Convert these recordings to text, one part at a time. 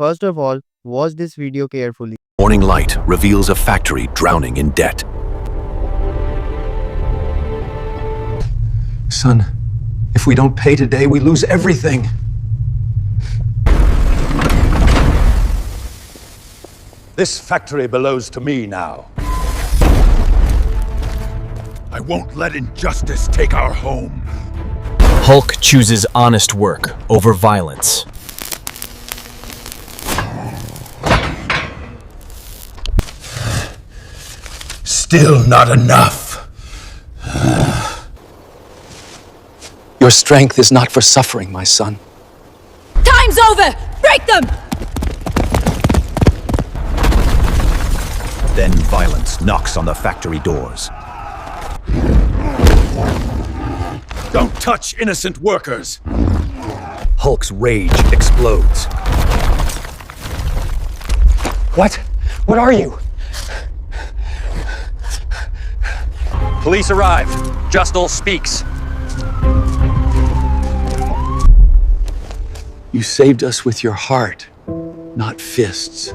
First of all, watch this video carefully. Morning light reveals a factory drowning in debt. Son, if we don't pay today, we lose everything. This factory belongs to me now. I won't let injustice take our home. Hulk chooses honest work over violence. Still not enough. Your strength is not for suffering, my son. Time's over! Break them! Then violence knocks on the factory doors. Don't touch innocent workers. Hulk's rage explodes. What? What are you? Police arrived. Justal speaks. You saved us with your heart, not fists.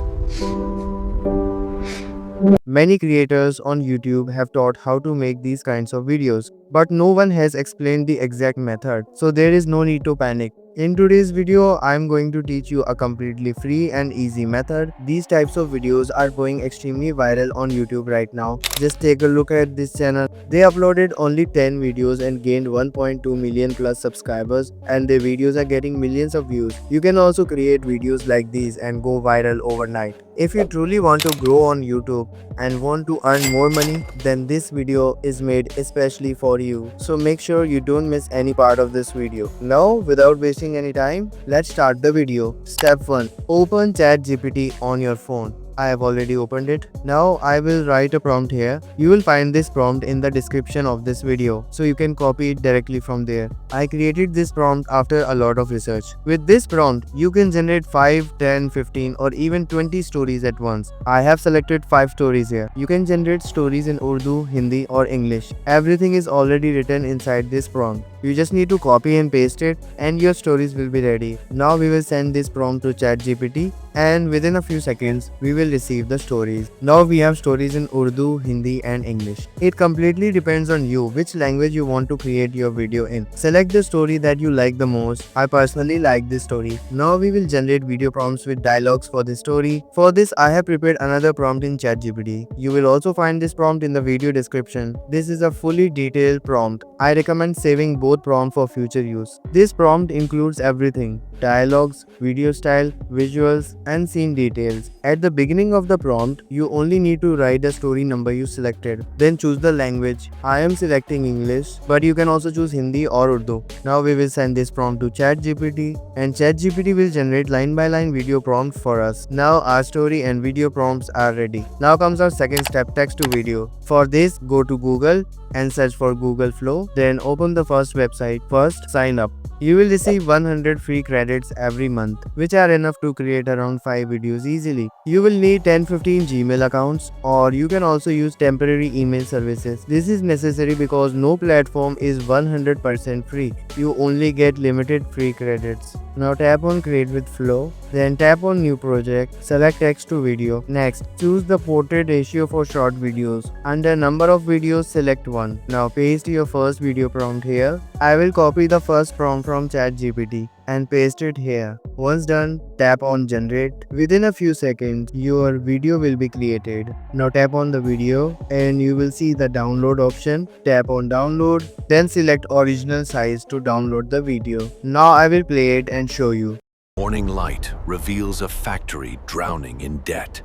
Many creators on YouTube have taught how to make these kinds of videos, but no one has explained the exact method, so there is no need to panic. In today's video, I am going to teach you a completely free and easy method. These types of videos are going extremely viral on YouTube right now. Just take a look at this channel. They uploaded only 10 videos and gained 1.2 million plus subscribers, and their videos are getting millions of views. You can also create videos like these and go viral overnight. If you truly want to grow on YouTube and want to earn more money, then this video is made especially for you. So make sure you don't miss any part of this video. Now, without wasting any time, let's start the video. Step 1. Open ChatGPT on your phone. I have already opened it. Now I will write a prompt here. You will find this prompt in the description of this video, so you can copy it directly from there. I created this prompt after a lot of research. With this prompt, you can generate 5, 10, 15 or even 20 stories at once. I have selected 5 stories here. You can generate stories in Urdu, Hindi or English. Everything is already written inside this prompt. You just need to copy and paste it and your stories will be ready. Now we will send this prompt to ChatGPT and within a few seconds we will receive the stories. Now we have stories in Urdu, Hindi and English. It completely depends on you which language you want to create your video in. Select the story that you like the most. I personally like this story. Now we will generate video prompts with dialogues for this story. For this I have prepared another prompt in ChatGPT. You will also find this prompt in the video description. This is a fully detailed prompt. I recommend saving both prompts for future use. This prompt includes everything: dialogues, video style, visuals and scene details. At the beginning of the prompt, you only need to write the story number you selected. Then choose the language. I am selecting English, but you can also choose Hindi or Urdu. Now we will send this prompt to ChatGPT and ChatGPT will generate line by line video prompt for us. Now our story and video prompts are ready. Now comes our second step, text to video. For this, go to Google and search for Google Flow. Then open the first website. First, sign up. You will receive 100 free credits every month, which are enough to create around 5 videos easily. You will need 10-15 Gmail accounts, or you can also use temporary email services. This is necessary because no platform is 100% free. You only get limited free credits. Now tap on Create with Flow, then tap on New Project, select Text to Video. Next, choose the portrait ratio for short videos. Under Number of Videos, select 1. Now paste your first video prompt here. I will copy the first prompt from ChatGPT and paste it here. Once done, tap on Generate. Within a few seconds, your video will be created. Now tap on the video and you will see the download option. Tap on Download, then select original size to download the video. Now I will play it and show you. Morning light reveals a factory drowning in debt.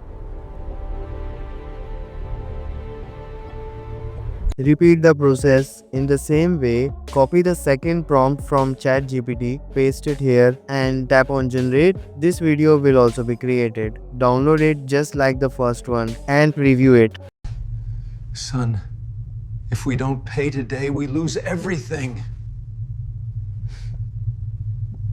Repeat the process in the same way. Copy the second prompt from ChatGPT, paste it here and tap on Generate. This video will also be created. Download it just like the first one and preview it. Son, if we don't pay today, we lose everything.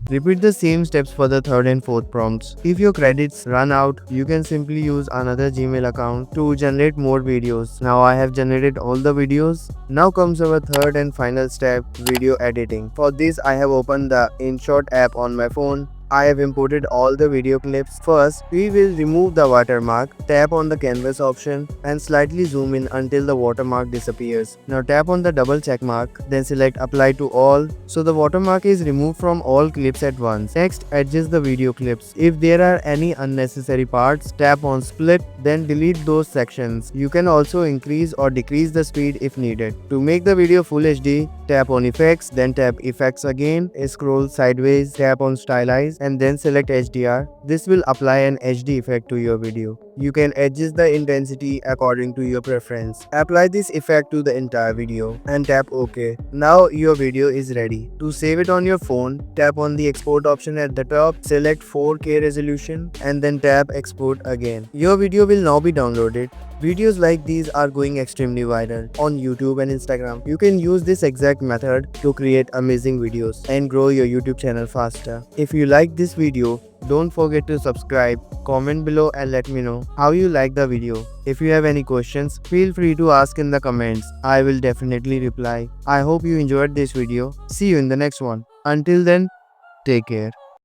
Repeat the same steps for the third and fourth prompts. If your credits run out, you can simply use another Gmail account to generate more videos. Now I have generated all the videos. Now comes our third and final step, video editing. For this I have opened the InShot app on my phone. I have imported all the video clips. First, we will remove the watermark. Tap on the canvas option and slightly zoom in until the watermark disappears. Now tap on the double check mark, then select apply to all. So the watermark is removed from all clips at once. Next, adjust the video clips. If there are any unnecessary parts, tap on split, then delete those sections. You can also increase or decrease the speed if needed. To make the video full HD, tap on effects, then tap effects again, scroll sideways, tap on stylize and then select HDR. This will apply an HD effect to your video. You can adjust the intensity according to your preference. Apply this effect to the entire video and tap OK. Now your video is ready. To save it on your phone, tap on the export option at the top, select 4K resolution and then tap export again. Your video will now be downloaded. Videos like these are going extremely viral on YouTube and Instagram. You can use this exact method to create amazing videos and grow your YouTube channel faster. If you like this video, don't forget to subscribe, comment below and let me know how you like the video. If you have any questions, feel free to ask in the comments. I will definitely reply. I hope you enjoyed this video. See you in the next one. Until then, take care.